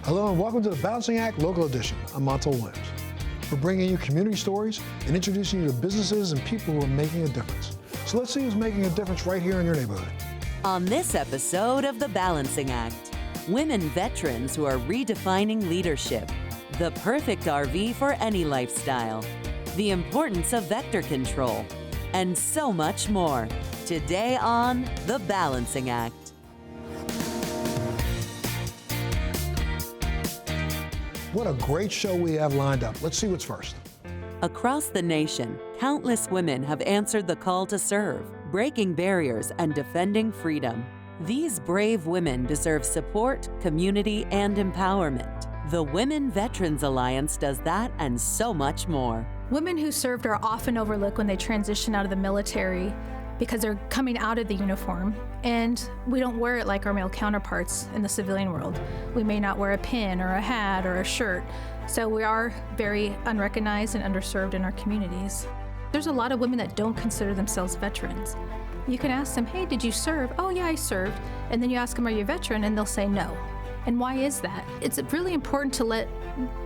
Hello and welcome to the Balancing Act Local Edition. I'm Montel Williams. We're bringing you community stories and introducing you to businesses and people who are making a difference. So let's see who's making a difference right here in your neighborhood. On this episode of The Balancing Act, women veterans who are redefining leadership, the perfect RV for any lifestyle, the importance of vector control, and so much more. Today on The Balancing Act. What a great show we have lined up. Let's see what's first. Across the nation, countless women have answered the call to serve, breaking barriers and defending freedom. These brave women deserve support, community, and empowerment. The Women Veterans Alliance does that and so much more. Women who served are often overlooked when they transition out of the military because they're coming out of the uniform, and we don't wear it like our male counterparts in the civilian world. We may not wear a pin or a hat or a shirt, so we are very unrecognized and underserved in our communities. There's a lot of women that don't consider themselves veterans. You can ask them, hey, did you serve? Oh yeah, I served. And then you ask them, are you a veteran? And they'll say no. And why is that? It's really important to let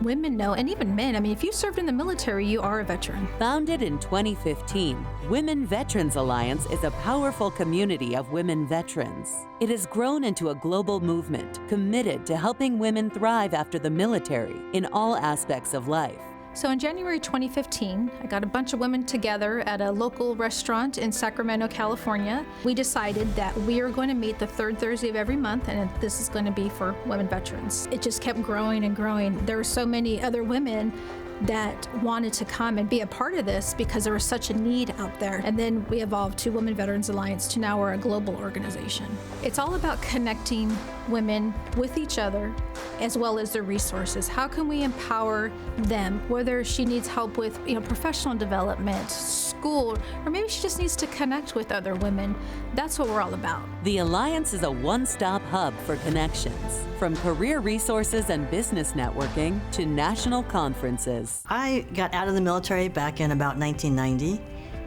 women know, and even men. I mean, if you served in the military, you are a veteran. Founded in 2015, Women Veterans Alliance is a powerful community of women veterans. It has grown into a global movement committed to helping women thrive after the military in all aspects of life. So in January 2015, I got a bunch of women together at a local restaurant in Sacramento, California. We decided that we are going to meet the third Thursday of every month, and this is going to be for women veterans. It just kept growing and growing. There were so many other women that wanted to come and be a part of this because there was such a need out there. And then we evolved to Women Veterans Alliance to now we're a global organization. It's all about connecting women with each other as well as their resources. How can we empower them, whether she needs help with professional development, school, or maybe she just needs to connect with other women. That's what we're all about. The Alliance is a one-stop hub for connections, from career resources and business networking to national conferences. I got out of the military back in about 1990,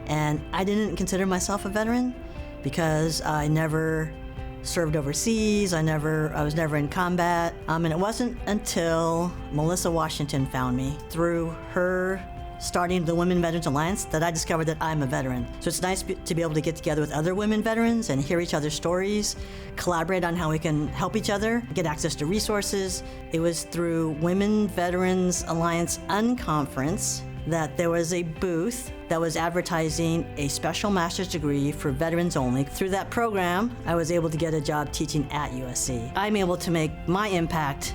and I didn't consider myself a veteran because I never served overseas. I was never in combat. And it wasn't until Melissa Washington found me through her starting the Women Veterans Alliance that I discovered that I'm a veteran. So it's nice to be able to get together with other women veterans and hear each other's stories, collaborate on how we can help each other, get access to resources. It was through Women Veterans Alliance Unconference that there was a booth that was advertising a special master's degree for veterans only. Through that program, I was able to get a job teaching at USC. I'm able to make my impact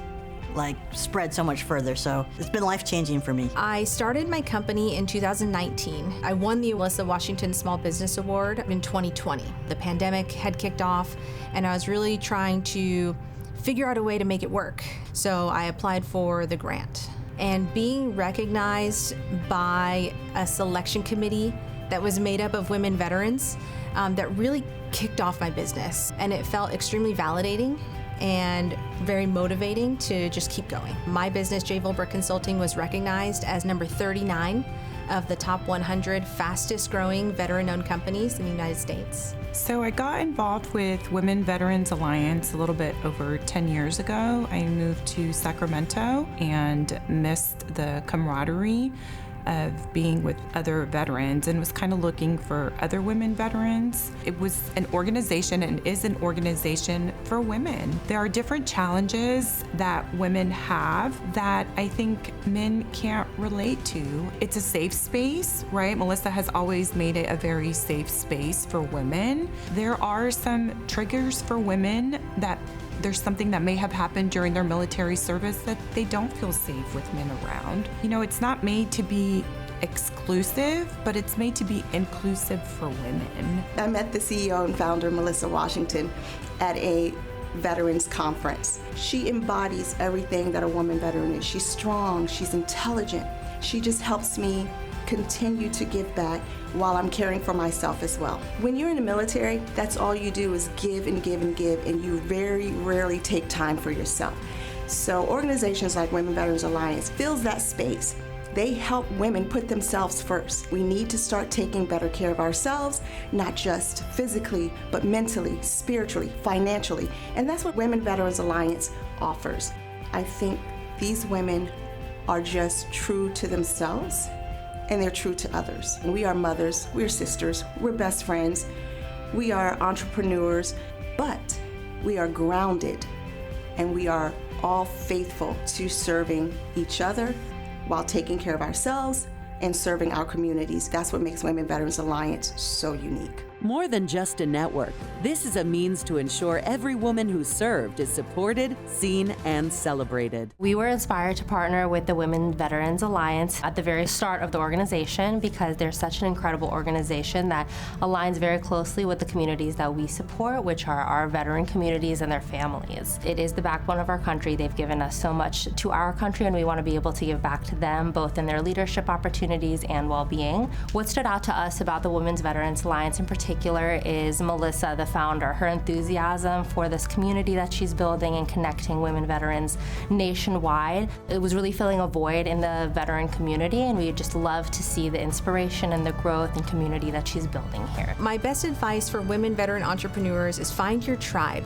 spread so much further, so it's been life-changing for me. I started my company in 2019. I won the Melissa Washington Small Business Award in 2020. The pandemic had kicked off, and I was really trying to figure out a way to make it work. So I applied for the grant. And being recognized by a selection committee that was made up of women veterans, that really kicked off my business. And it felt extremely validating and very motivating to just keep going. My business, J. Volberg Consulting, was recognized as number 39 of the top 100 fastest growing veteran-owned companies in the United States. So I got involved with Women Veterans Alliance a little bit over 10 years ago. I moved to Sacramento and missed the camaraderie of being with other veterans and was kind of looking for other women veterans. It was an organization and is an organization for women. There are different challenges that women have that I think men can't relate to. It's a safe space, right? Melissa has always made it a very safe space for women. There are some triggers for women that there's something that may have happened during their military service that they don't feel safe with men around. It's not made to be exclusive, but it's made to be inclusive for women. I met the CEO and founder, Melissa Washington, at a veterans conference. She embodies everything that a woman veteran is. She's strong, she's intelligent. She just helps me continue to give back while I'm caring for myself as well. When you're in the military, that's all you do is give and give and give, and you very rarely take time for yourself. So organizations like Women Veterans Alliance fills that space. They help women put themselves first. We need to start taking better care of ourselves, not just physically, but mentally, spiritually, financially. And that's what Women Veterans Alliance offers. I think these women are just true to themselves and they're true to others. And we are mothers, we're sisters, we're best friends, we are entrepreneurs, but we are grounded and we are all faithful to serving each other while taking care of ourselves and serving our communities. That's what makes Women Veterans Alliance so unique. More than just a network, this is a means to ensure every woman who served is supported, seen, and celebrated. We were inspired to partner with the Women Veterans Alliance at the very start of the organization because they're such an incredible organization that aligns very closely with the communities that we support, which are our veteran communities and their families. It is the backbone of our country. They've given us so much to our country, and we want to be able to give back to them, both in their leadership opportunities and well-being. What stood out to us about the Women's Veterans Alliance in particular is Melissa, the founder, her enthusiasm for this community that she's building and connecting women veterans nationwide. It was really filling a void in the veteran community, and we just love to see the inspiration and the growth and community that she's building here. My best advice for women veteran entrepreneurs is find your tribe.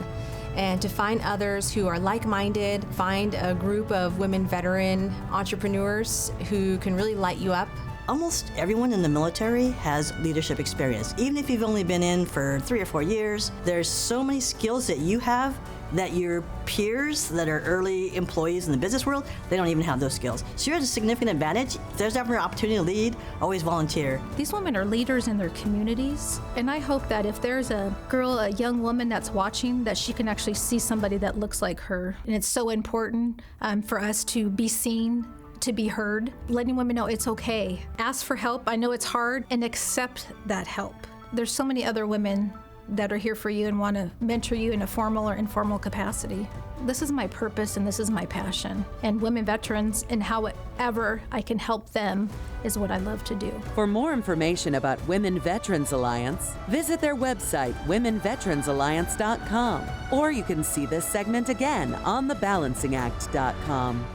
And to find others who are like-minded, find a group of women veteran entrepreneurs who can really light you up. Almost everyone in the military has leadership experience. Even if you've only been in for 3 or 4 years, there's so many skills that you have that your peers that are early employees in the business world, they don't even have those skills. So you're at a significant advantage. If there's ever an opportunity to lead, always volunteer. These women are leaders in their communities, and I hope that if there's a girl, a young woman that's watching, that she can actually see somebody that looks like her. And it's so important for us to be seen, to be heard, letting women know it's okay. Ask for help. I know it's hard, and accept that help. There's so many other women that are here for you and want to mentor you in a formal or informal capacity. This is my purpose and this is my passion. And women veterans and however I can help them is what I love to do. For more information about Women Veterans Alliance, visit their website, womenveteransalliance.com, or you can see this segment again on thebalancingact.com.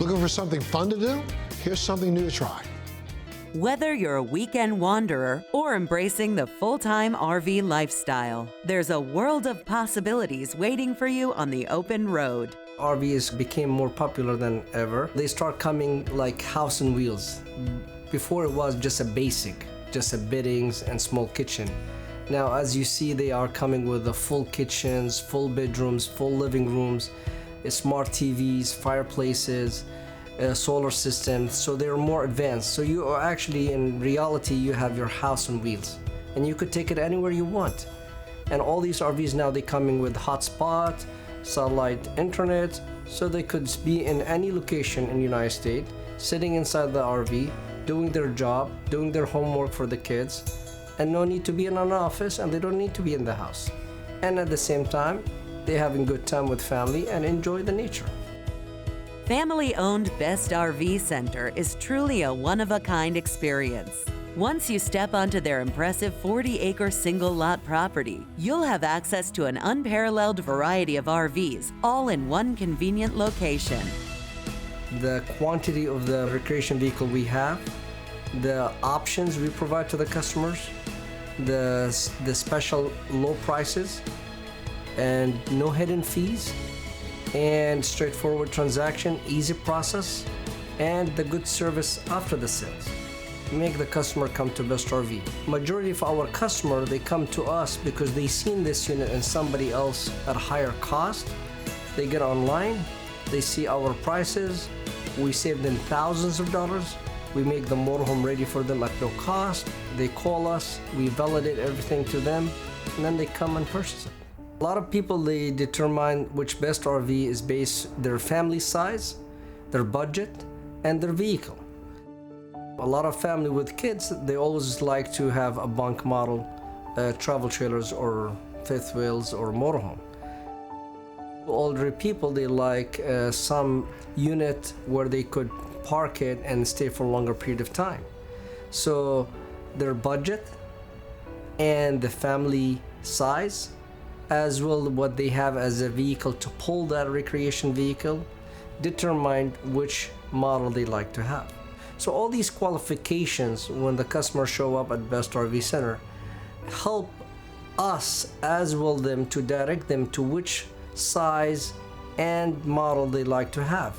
Looking for something fun to do? Here's something new to try. Whether you're a weekend wanderer or embracing the full-time RV lifestyle, there's a world of possibilities waiting for you on the open road. RVs became more popular than ever. They start coming like house on wheels. Before it was just a basic, just a beddings and small kitchen. Now as you see, they are coming with the full kitchens, full bedrooms, full living rooms, smart TVs, fireplaces, solar systems, so they're more advanced. So you are actually, in reality, you have your house on wheels and you could take it anywhere you want. And all these RVs now, they coming with hotspot, satellite internet, so they could be in any location in the United States, sitting inside the RV, doing their job, doing their homework for the kids, and no need to be in an office, and they don't need to be in the house. And at the same time, they're having good time with family and enjoy the nature. Family-owned Best RV Center is truly a one-of-a-kind experience. Once you step onto their impressive 40-acre single-lot property, you'll have access to an unparalleled variety of RVs, all in one convenient location. The quantity of the recreation vehicle we have, the options we provide to the customers, the special low prices, and no hidden fees, and straightforward transaction, easy process, and the good service after the sales make the customer come to Best RV. Majority of our customer, they come to us because they seen this unit and somebody else at a higher cost. They get online, they see our prices, we save them thousands of dollars, we make the motorhome ready for them at no cost. They call us, we validate everything to them, and then they come and purchase it. A lot of people, they determine which Best RV is based their family size, their budget, and their vehicle. A lot of family with kids, they always like to have a bunk model, travel trailers or fifth wheels or motorhome. Older people, they like some unit where they could park it and stay for a longer period of time. So their budget and the family size, as well what they have as a vehicle to pull that recreation vehicle, determine which model they like to have. So all these qualifications, when the customers show up at Best RV Center, help us as well them to direct them to which size and model they like to have.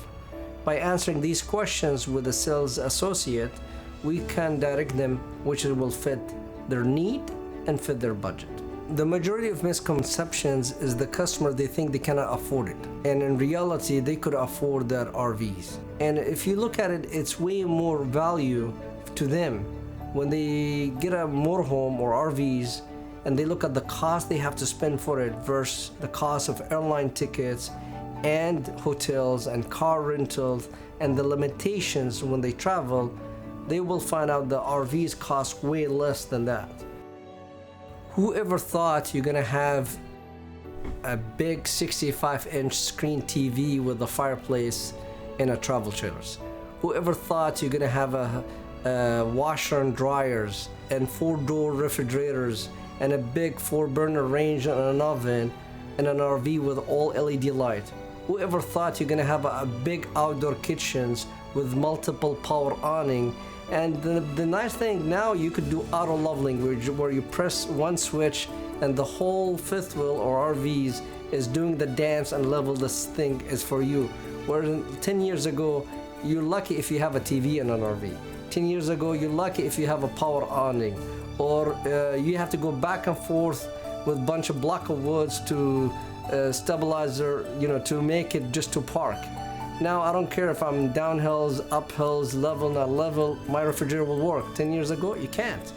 By answering these questions with a sales associate, we can direct them which will fit their need and fit their budget. The majority of misconceptions is the customer, they think they cannot afford it. And in reality, they could afford their RVs. And if you look at it, it's way more value to them when they get a motorhome or RVs and they look at the cost they have to spend for it versus the cost of airline tickets and hotels and car rentals and the limitations when they travel, they will find out the RVs cost way less than that. Whoever thought you're gonna have a big 65-inch screen TV with a fireplace in a travel trailers? Whoever thought you're gonna have a washer and dryers and 4-door refrigerators and a big 4-burner range and an oven and an RV with all LED light? Whoever thought you're gonna have a big outdoor kitchens with multiple power awning? And the nice thing now, you could do auto leveling where you press one switch and the whole fifth wheel or RVs is doing the dance and level this thing is for you. Where 10 years ago, you're lucky if you have a TV in an RV. 10 years ago, you're lucky if you have a power awning, or you have to go back and forth with a bunch of block of woods to stabilizer, to make it just to park. Now I don't care if I'm downhills, uphills, level, not level, my refrigerator will work. 10 years ago, you can't.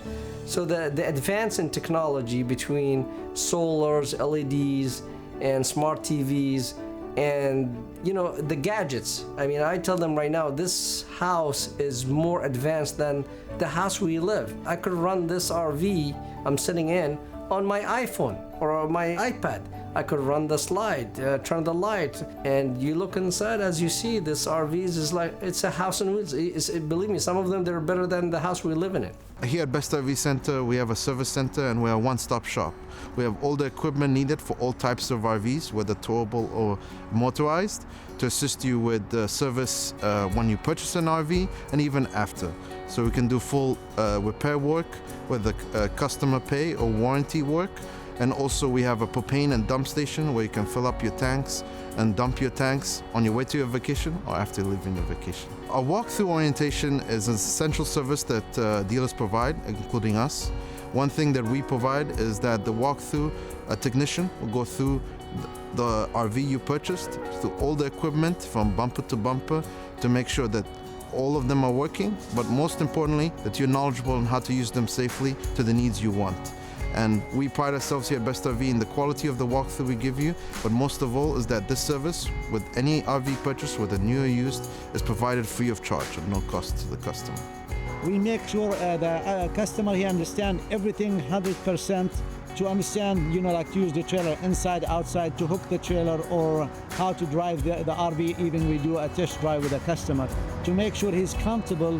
So the advance in technology between solars, LEDs, and smart TVs, and the gadgets. I mean, I tell them right now, this house is more advanced than the house we live. I could run this RV I'm sitting in on my iPhone or my iPad. I could run the slide, turn the light, and you look inside, as you see, this RVs is like, it's a house on wheels. Believe me, some of them, they're better than the house we live in it. Here at Best RV Center, we have a service center and we're a one-stop shop. We have all the equipment needed for all types of RVs, whether towable or motorized, to assist you with the service when you purchase an RV and even after. So we can do full repair work, whether customer pay or warranty work. And also we have a propane and dump station where you can fill up your tanks and dump your tanks on your way to your vacation or after leaving your vacation. Our walkthrough orientation is an essential service that dealers provide, including us. One thing that we provide is that the walkthrough, a technician will go through the RV you purchased, through all the equipment from bumper to bumper, to make sure that all of them are working, but most importantly, that you're knowledgeable on how to use them safely to the needs you want. And we pride ourselves here at Best RV in the quality of the walkthrough we give you, but most of all is that this service, with any RV purchase, whether new or used, is provided free of charge at no cost to the customer. We make sure the customer here understand everything 100%, to understand, like to use the trailer inside, outside, to hook the trailer, or how to drive the RV. Even we do a test drive with a customer to make sure he's comfortable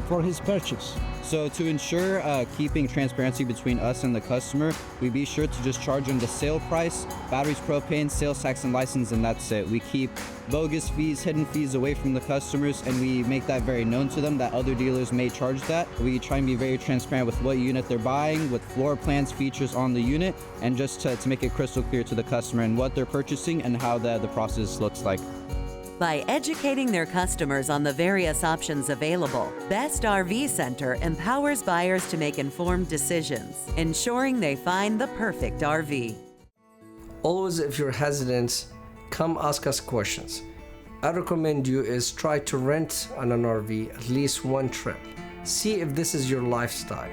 for his purchase. So to ensure keeping transparency between us and the customer, we be sure to just charge them the sale price, batteries, propane, sales tax, and license, and that's it. We keep bogus fees, hidden fees away from the customers, and we make that very known to them that other dealers may charge that. We try and be very transparent with what unit they're buying, with floor plans, features on the unit, and just to make it crystal clear to the customer and what they're purchasing and how the process looks like. By educating their customers on the various options available, Best RV Center empowers buyers to make informed decisions, ensuring they find the perfect RV. Always, if you're hesitant, come ask us questions. I recommend you is try to rent on an RV at least one trip. See if this is your lifestyle.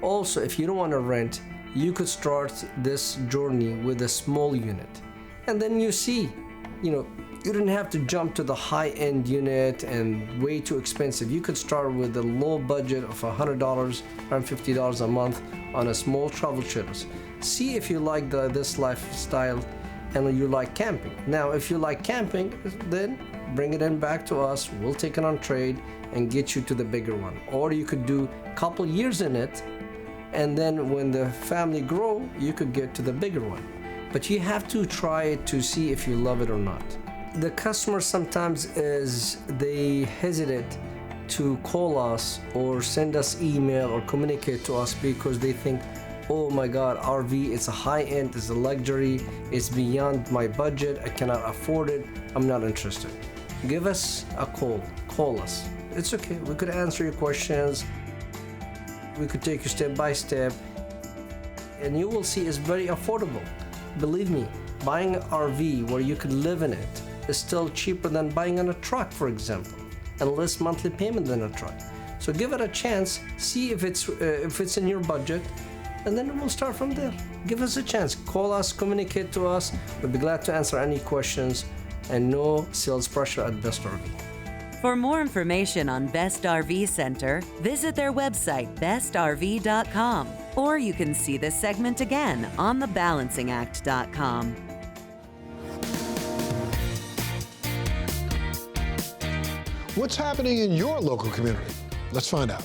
Also, if you don't want to rent, you could start this journey with a small unit. And then you see, you didn't have to jump to the high-end unit and way too expensive. You could start with a low budget of $100, $150 a month on a small travel trailers. See if you like this lifestyle and you like camping. Now, if you like camping, then bring it in back to us. We'll take it on trade and get you to the bigger one. Or you could do a couple years in it, and then when the family grow, you could get to the bigger one. But you have to try it to see if you love it or not. The customer sometimes they hesitate to call us or send us email or communicate to us because they think, oh my God, RV, it's a high end, it's a luxury, it's beyond my budget, I cannot afford it, I'm not interested. Give us a call us. It's okay, we could answer your questions, we could take you step by step, and you will see it's very affordable. Believe me, buying an RV where you could live in it is still cheaper than buying on a truck, for example, and less monthly payment than a truck. So give it a chance, see if it's in your budget, and then we'll start from there. Give us a chance, call us, communicate to us. We'll be glad to answer any questions, and no sales pressure at Best RV. For more information on Best RV Center, visit their website, bestrv.com, or you can see this segment again on thebalancingact.com. What's happening in your local community? Let's find out.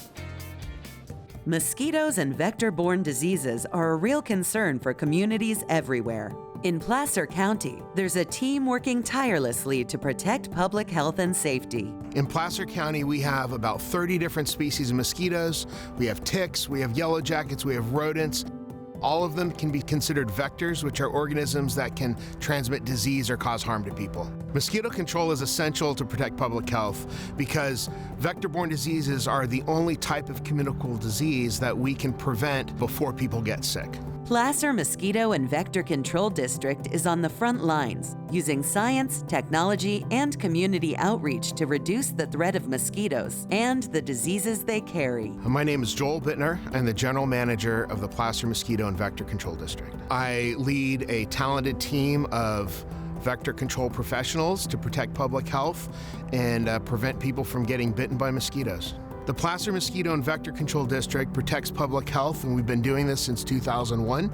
Mosquitoes and vector-borne diseases are a real concern for communities everywhere. In Placer County, there's a team working tirelessly to protect public health and safety. In Placer County, we have about 30 different species of mosquitoes. We have ticks, we have yellow jackets, we have rodents. All of them can be considered vectors, which are organisms that can transmit disease or cause harm to people. Mosquito control is essential to protect public health because vector-borne diseases are the only type of communicable disease that we can prevent before people get sick. Placer Mosquito and Vector Control District is on the front lines, using science, technology, and community outreach to reduce the threat of mosquitoes and the diseases they carry. My name is Joel Bittner. I'm the General Manager of the Placer Mosquito and Vector Control District. I lead a talented team of vector control professionals to protect public health and prevent people from getting bitten by mosquitoes. The Placer Mosquito and Vector Control District protects public health, and we've been doing this since 2001.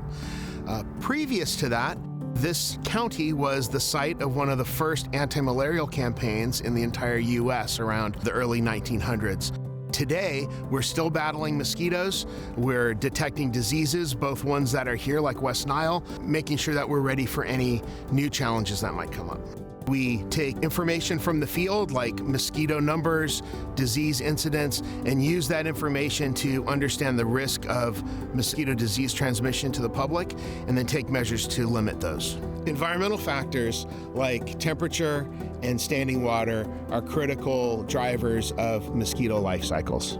Previous to that, this county was the site of one of the first anti-malarial campaigns in the entire U.S. around the early 1900s. Today, we're still battling mosquitoes. We're detecting diseases, both ones that are here like West Nile, making sure that we're ready for any new challenges that might come up. We take information from the field like mosquito numbers, disease incidents, and use that information to understand the risk of mosquito disease transmission to the public, and then take measures to limit those. Environmental factors like temperature and standing water are critical drivers of mosquito life cycles.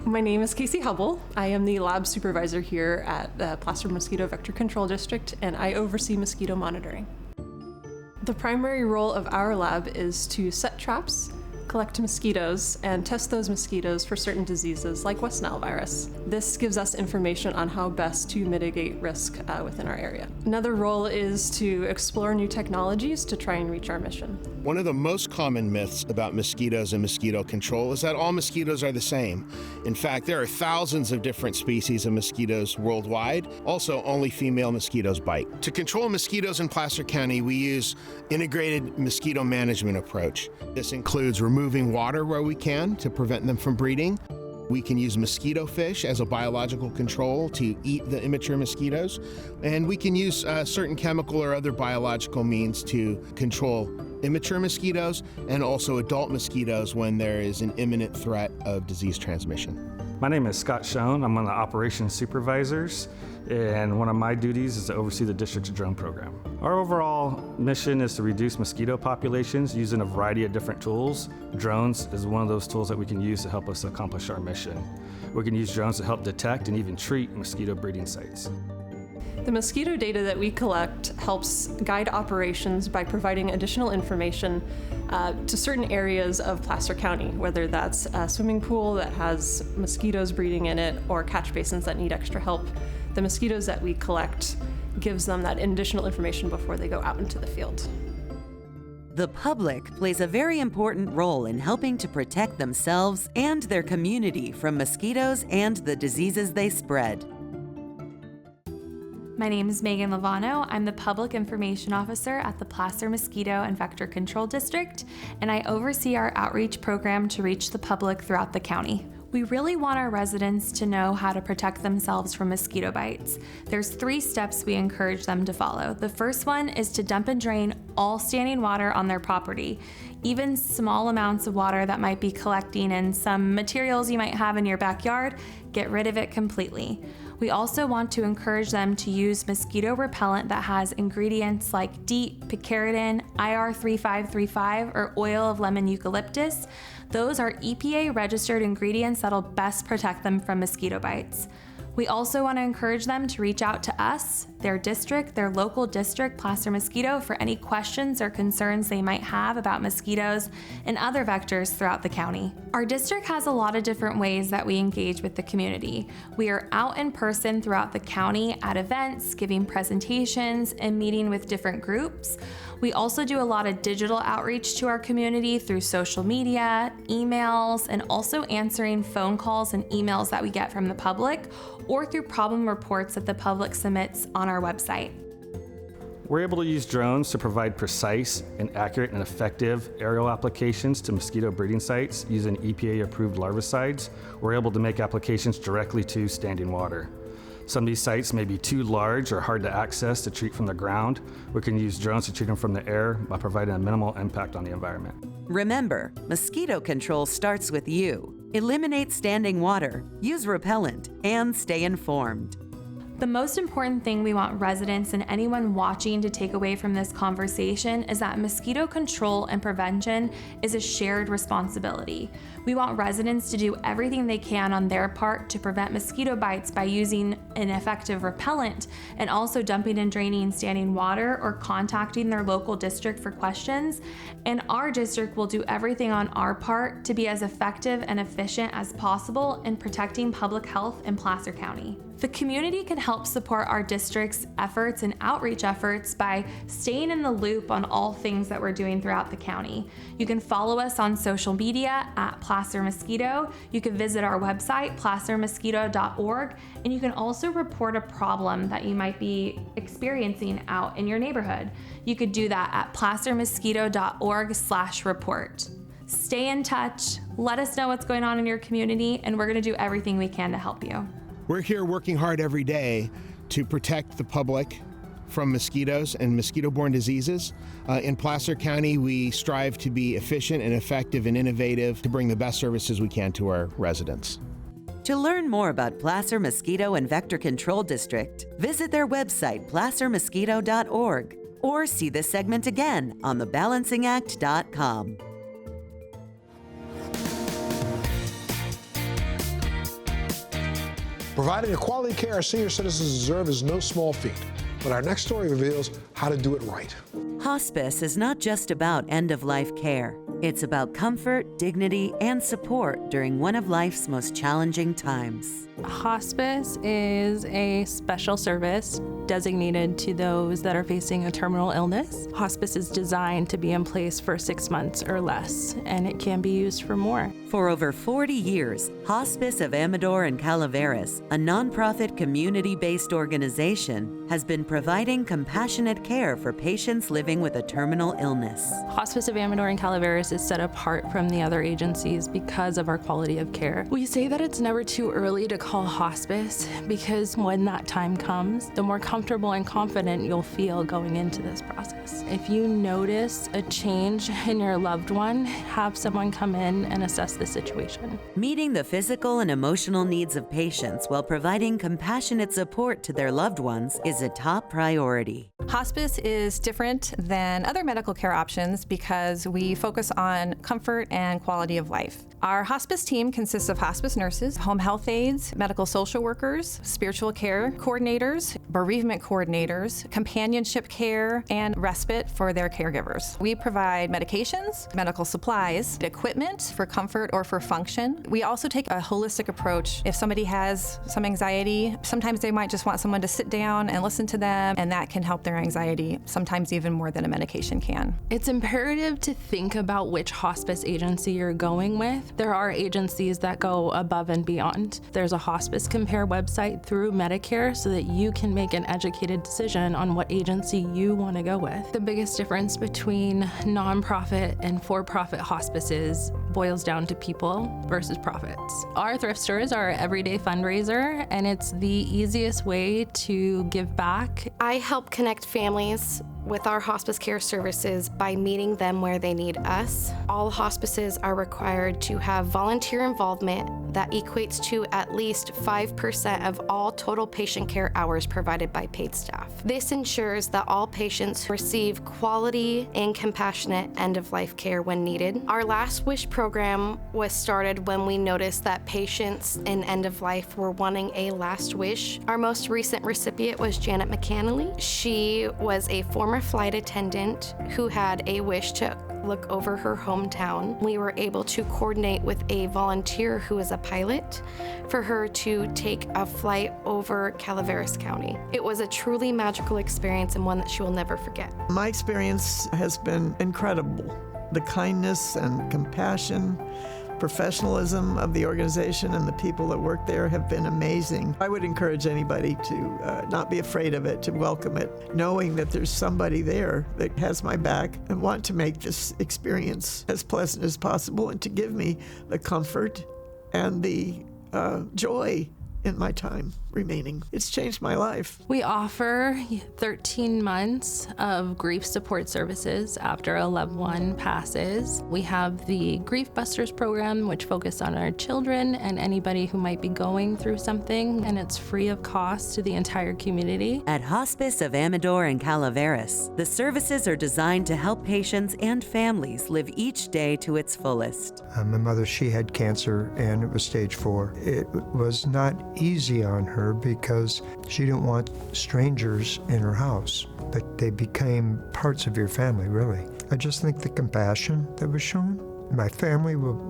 My name is Casey Hubble. I am the lab supervisor here at the Placer Mosquito Vector Control District, and I oversee mosquito monitoring. The primary role of our lab is to set traps, collect mosquitoes, and test those mosquitoes for certain diseases like West Nile virus. This gives us information on how best to mitigate risk within our area. Another role is to explore new technologies to try and reach our mission. One of the most common myths about mosquitoes and mosquito control is that all mosquitoes are the same. In fact, there are thousands of different species of mosquitoes worldwide. Also, only female mosquitoes bite. To control mosquitoes in Placer County, we use integrated mosquito management approach. This includes removing water where we can to prevent them from breeding. We can use mosquito fish as a biological control to eat the immature mosquitoes. And we can use certain chemical or other biological means to control immature mosquitoes and also adult mosquitoes when there is an imminent threat of disease transmission. My name is Scott Schoen. I'm one of the operations supervisors, and one of my duties is to oversee the district's drone program. Our overall mission is to reduce mosquito populations using a variety of different tools. Drones is one of those tools that we can use to help us accomplish our mission. We can use drones to help detect and even treat mosquito breeding sites. The mosquito data that we collect helps guide operations by providing additional information to certain areas of Placer County, whether that's a swimming pool that has mosquitoes breeding in it or catch basins that need extra help. The mosquitoes that we collect gives them that additional information before they go out into the field. The public plays a very important role in helping to protect themselves and their community from mosquitoes and the diseases they spread. My name is Megan Lavano. I'm the Public Information Officer at the Placer Mosquito and Vector Control District, and I oversee our outreach program to reach the public throughout the county. We really want our residents to know how to protect themselves from mosquito bites. There's 3 steps we encourage them to follow. The first one is to dump and drain all standing water on their property. even small amounts of water that might be collecting in some materials you might have in your backyard, get rid of it completely. We also want to encourage them to use mosquito repellent that has ingredients like DEET, picaridin, IR3535, or oil of lemon eucalyptus. Those are EPA registered ingredients that'll best protect them from mosquito bites. We also want to encourage them to reach out to us, their district, their local district, Placer Mosquito, for any questions or concerns they might have about mosquitoes and other vectors throughout the county. Our district has a lot of different ways that we engage with the community. We are out in person throughout the county at events, giving presentations, and meeting with different groups. We also do a lot of digital outreach to our community through social media, emails, and also answering phone calls and emails that we get from the public, or through problem reports that the public submits on our website. We're able to use drones to provide precise and accurate and effective aerial applications to mosquito breeding sites using EPA-approved larvicides. We're able to make applications directly to standing water. Some of these sites may be too large or hard to access to treat from the ground. We can use drones to treat them from the air by providing a minimal impact on the environment. Remember, mosquito control starts with you. Eliminate standing water, use repellent, and stay informed. The most important thing we want residents and anyone watching to take away from this conversation is that mosquito control and prevention is a shared responsibility. We want residents to do everything they can on their part to prevent mosquito bites by using an effective repellent and also dumping and draining standing water or contacting their local district for questions. And our district will do everything on our part to be as effective and efficient as possible in protecting public health in Placer County. The community can help support our district's efforts and outreach efforts by staying in the loop on all things that we're doing throughout the county. You can follow us on social media at Placer Mosquito. You can visit our website, placermosquito.org, and you can also report a problem that you might be experiencing out in your neighborhood. You could do that at placermosquito.org/report. Stay in touch, let us know what's going on in your community, and we're gonna do everything we can to help you. We're here working hard every day to protect the public from mosquitoes and mosquito-borne diseases. In Placer County, we strive to be efficient and effective and innovative to bring the best services we can to our residents. To learn more about Placer Mosquito and Vector Control District, visit their website, placermosquito.org, or see this segment again on thebalancingact.com. Providing the quality care our senior citizens deserve is no small feat, but our next story reveals how to do it right. Hospice is not just about end-of-life care. It's about comfort, dignity, and support during one of life's most challenging times. Hospice is a special service designated to those that are facing a terminal illness. Hospice is designed to be in place for 6 months or less, and it can be used for more. For over 40 years, Hospice of Amador Calaveras, a nonprofit community-based organization, has been providing compassionate care for patients living with a terminal illness. Hospice of Amador Calaveras is set apart from the other agencies because of our quality of care. We say that it's never too early to call hospice because when that time comes, the more comfortable and confident you'll feel going into this process. If you notice a change in your loved one, have someone come in and assess the situation. Meeting the physical and emotional needs of patients while providing compassionate support to their loved ones is a top priority. Hospice is different than other medical care options because we focus on comfort and quality of life. Our hospice team consists of hospice nurses, home health aides, medical social workers, spiritual care coordinators, bereavement coordinators, companionship care, and respite for their caregivers. We provide medications, medical supplies, equipment for comfort or for function. We also take a holistic approach. If somebody has some anxiety, sometimes they might just want someone to sit down and listen to them, and that can help their anxiety, sometimes even more than a medication can. It's imperative to think about which hospice agency you're going with. There are agencies that go above and beyond. There's a hospice compare website through Medicare so that you can make an educated decision on what agency you want to go with. The biggest difference between nonprofit and for-profit hospices boils down to people versus profits. Our thrift stores are our everyday fundraiser, and it's the easiest way to give back. I help connect families with our hospice care services by meeting them where they need us. All hospices are required to have volunteer involvement that equates to at least 5% of all total patient care hours provided by paid staff. This ensures that all patients receive quality and compassionate end-of-life care when needed. Our Last Wish program was started when we noticed that patients in end-of-life were wanting a last wish. Our most recent recipient was Janet McCannley. She was a former flight attendant who had a wish to look over her hometown. We were able to coordinate with a volunteer who is a pilot for her to take a flight over Calaveras County. It was a truly magical experience and one that she will never forget. My experience has been incredible. The kindness and compassion, professionalism of the organization and the people that work there have been amazing. I would encourage anybody to not be afraid of it, to welcome it, knowing that there's somebody there that has my back and want to make this experience as pleasant as possible and to give me the comfort and the joy in my time remaining. It's changed my life. We offer 13 months of grief support services after a loved one passes. We have the Grief Busters program, which focuses on our children and anybody who might be going through something, and it's free of cost to the entire community. At Hospice of Amador Calaveras, the services are designed to help patients and families live each day to its fullest. My mother, she had cancer and it was stage 4. It was not easy on her because she didn't want strangers in her house, but they became parts of your family, really. I just think the compassion that was shown, my family will,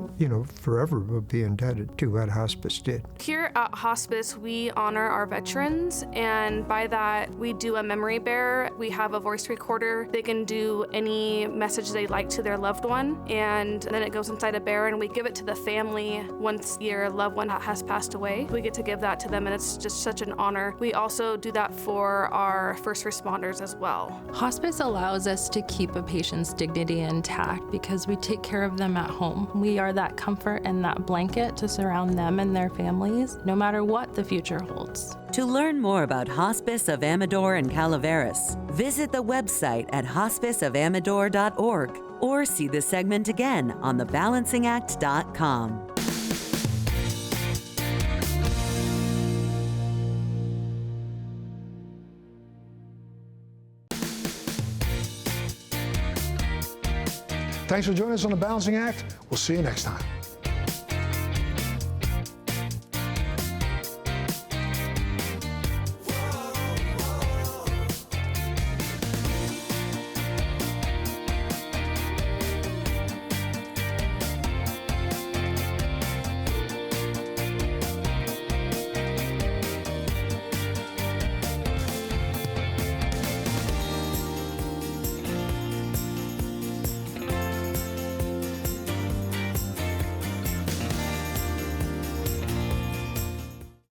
forever will be indebted to what hospice did. Here at Hospice, we honor our veterans, and by that, we do a memory bear. We have a voice recorder. They can do any message they'd like to their loved one, and then it goes inside a bear, and we give it to the family once your loved one has passed away. We get to give that to them, and it's just such an honor. We also do that for our first responders as well. Hospice allows us to keep a patient's dignity intact because we take care of them at home. We are that comfort and that blanket to surround them and their families, no matter what the future holds. To learn more about Hospice of Amador Calaveras, visit the website at hospiceofamador.org or see the segment again on thebalancingact.com. Thanks for joining us on The Balancing Act. We'll see you next time.